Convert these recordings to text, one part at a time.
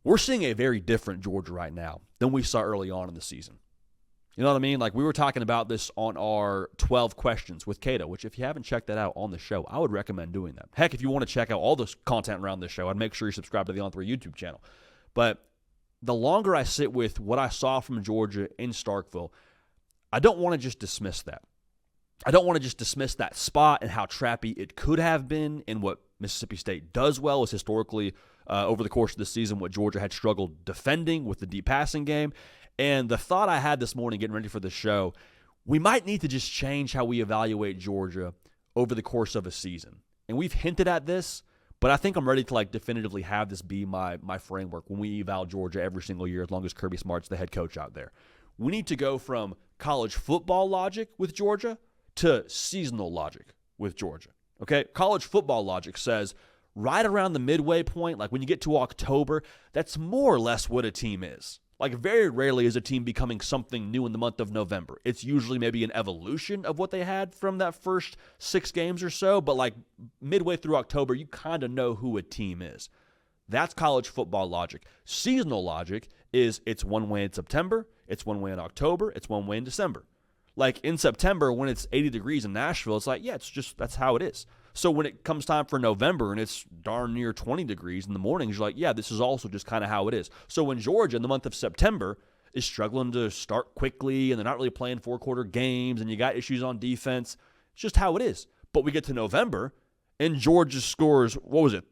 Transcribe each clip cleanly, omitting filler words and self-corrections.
we're seeing a very different Georgia right now than we saw early on in the season. You know what I mean? Like, we were talking about this on our 12 questions with Cato, which if you haven't checked that out on the show, I would recommend doing that. Heck, if you want to check out all this content around this show, I'd make sure you subscribe to the On3 YouTube channel. But the longer I sit with what I saw from Georgia in Starkville, I don't want to just dismiss that. I don't want to just dismiss that spot and how trappy it could have been, and what Mississippi State does well is historically, over the course of the season, what Georgia had struggled defending with the deep passing game. And the thought I had this morning getting ready for the show, we might need to just change how we evaluate Georgia over the course of a season. And we've hinted at this, but I think I'm ready to like definitively have this be my framework when we eval Georgia every single year, as long as Kirby Smart's the head coach out there. We need to go from college football logic with Georgia to seasonal logic with Georgia. Okay? College football logic says right around the midway point, like when you get to October, that's more or less what a team is. Like, very rarely is a team becoming something new in the month of November. It's usually maybe an evolution of what they had from that first 6 games or so, but like midway through October, you kind of know who a team is. That's college football logic. Seasonal logic is it's one way in September, it's one way in October, it's one way in December. Like in September, when it's 80 degrees in Nashville, it's like, yeah, it's just, that's how it is. So when it comes time for November and it's darn near 20 degrees in the mornings, you're like, yeah, this is also just kind of how it is. So when Georgia in the month of September is struggling to start quickly and they're not really playing 4-quarter games and you got issues on defense, it's just how it is. But we get to November and Georgia scores,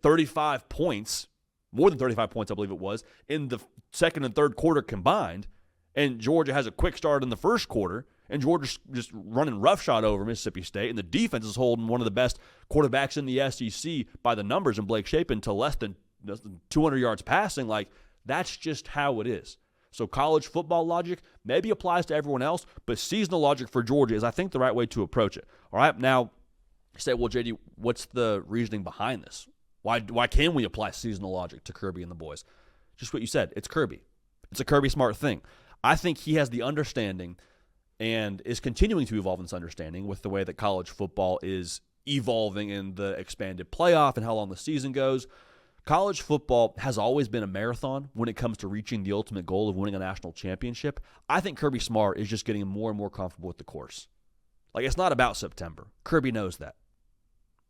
35 points, more than 35 points, I believe it was, in the second and third quarter combined. And Georgia has a quick start in the first quarter, and Georgia's just running roughshod over Mississippi State, and the defense is holding one of the best quarterbacks in the SEC by the numbers in Blake Shapen to less than 200 yards passing. Like, that's just how it is. So college football logic maybe applies to everyone else, but seasonal logic for Georgia is, I think, the right way to approach it. All right, now, you say, well, JD, what's the reasoning behind this? Why can we apply seasonal logic to Kirby and the boys? Just what you said. It's Kirby. It's a Kirby Smart thing. I think he has the understanding and is continuing to evolve in this understanding with the way that college football is evolving in the expanded playoff and how long the season goes. College football has always been a marathon when it comes to reaching the ultimate goal of winning a national championship. I think Kirby Smart is just getting more and more comfortable with the course. Like, it's not about September. Kirby knows that.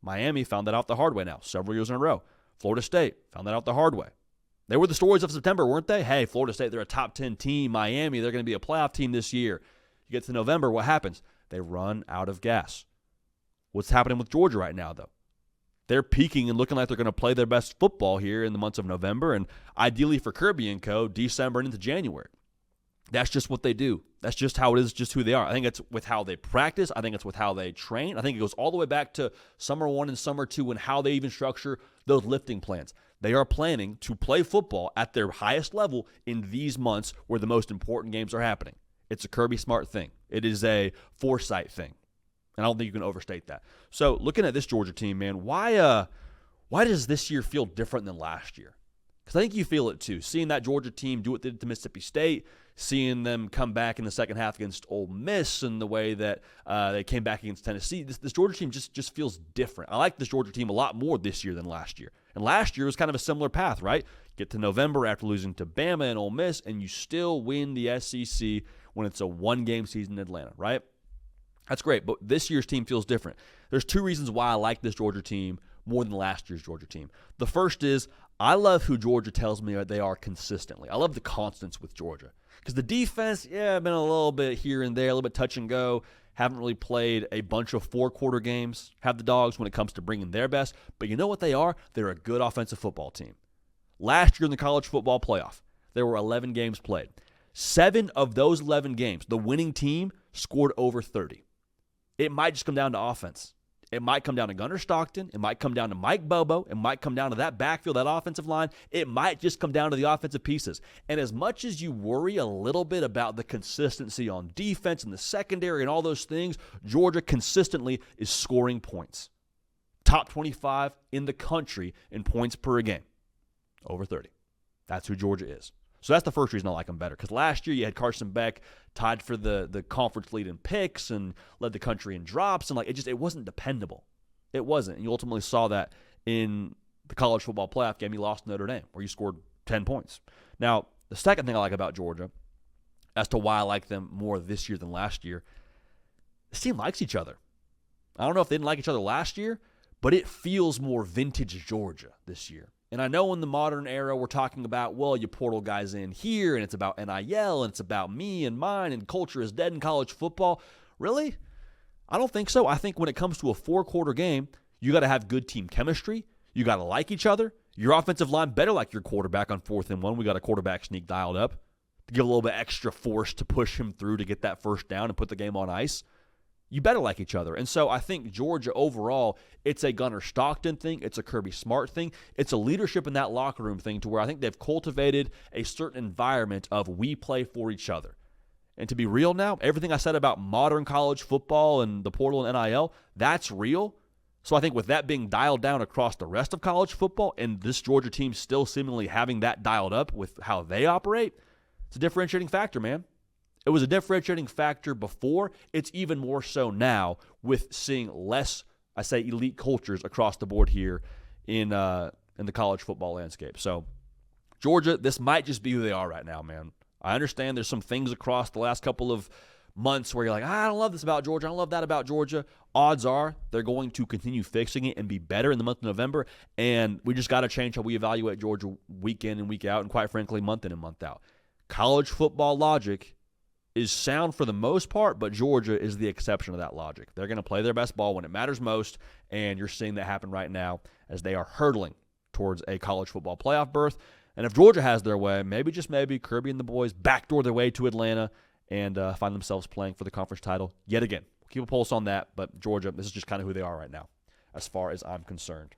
Miami found that out the hard way now, several years in a row. Florida State found that out the hard way. They were the stories of September, weren't they? Hey, Florida State, they're a top 10 team. Miami, they're going to be a playoff team this year. You get to November, what happens? They run out of gas. What's happening with Georgia right now, though? They're peaking and looking like they're going to play their best football here in the months of November, and ideally for Kirby and co, December and into January. That's just what they do. That's just how it is, just who they are. I think it's with how they practice. I think it's with how they train. I think it goes all the way back to summer 1 and summer 2 and how they even structure those lifting plans. They are planning to play football at their highest level in these months where the most important games are happening. It's a Kirby Smart thing. It is a foresight thing. And I don't think you can overstate that. So looking at this Georgia team, man, why does this year feel different than last year? Because I think you feel it too. Seeing that Georgia team do what they did to Mississippi State, seeing them come back in the second half against Ole Miss and the way that they came back against Tennessee, this Georgia team just feels different. I like this Georgia team a lot more this year than last year. And last year was kind of a similar path, right? Get to November after losing to Bama and Ole Miss, and you still win the SEC when it's a one-game season in Atlanta, right? That's great, but this year's team feels different. There's 2 reasons why I like this Georgia team more than last year's Georgia team. The first is I love who Georgia tells me they are consistently. I love the constants with Georgia. Because the defense, been a little bit here and there, a little bit touch and go. Haven't really played a bunch of 4-quarter games, have the Dogs, when it comes to bringing their best. But you know what they are? They're a good offensive football team. Last year in the college football playoff, there were 11 games played. 7 of those 11 games, the winning team scored over 30. It might just come down to offense. It might come down to Gunnar Stockton. It might come down to Mike Bobo. It might come down to that backfield, that offensive line. It might just come down to the offensive pieces. And as much as you worry a little bit about the consistency on defense and the secondary and all those things, Georgia consistently is scoring points. Top 25 in the country in points per game. Over 30. That's who Georgia is. So that's the first reason I like them better. Because last year you had Carson Beck tied for the conference lead in picks and led the country in drops. And it wasn't dependable. It wasn't. And you ultimately saw that in the college football playoff game you lost to Notre Dame, where you scored 10 points. Now, the second thing I like about Georgia, as to why I like them more this year than last year, this team likes each other. I don't know if they didn't like each other last year, but it feels more vintage Georgia this year. And I know in the modern era we're talking about, well, you portal guys in here, and it's about NIL, and it's about me and mine, and culture is dead in college football. Really? I don't think so. I think when it comes to a 4-quarter game, you got to have good team chemistry. You got to like each other. Your offensive line better like your quarterback on 4th and 1. We got a quarterback sneak dialed up to give a little bit extra force to push him through to get that first down and put the game on ice. You better like each other. And so I think Georgia overall, it's a Gunnar Stockton thing. It's a Kirby Smart thing. It's a leadership in that locker room thing to where I think they've cultivated a certain environment of we play for each other. And to be real now, everything I said about modern college football and the portal and NIL, that's real. So I think with that being dialed down across the rest of college football and this Georgia team still seemingly having that dialed up with how they operate, it's a differentiating factor, man. It was a differentiating factor before. It's even more so now with seeing less, I say, elite cultures across the board here in the college football landscape. So Georgia, this might just be who they are right now, man. I understand there's some things across the last couple of months where you're like, I don't love this about Georgia. I don't love that about Georgia. Odds are they're going to continue fixing it and be better in the month of November. And we just got to change how we evaluate Georgia week in and week out, and quite frankly, month in and month out. College football logic is sound for the most part, but Georgia is the exception of that logic. They're going to play their best ball when it matters most, and you're seeing that happen right now as they are hurtling towards a college football playoff berth. And if Georgia has their way, maybe, just maybe, Kirby and the boys backdoor their way to Atlanta and find themselves playing for the conference title yet again. We'll keep a pulse on that, but Georgia, this is just kind of who they are right now as far as I'm concerned.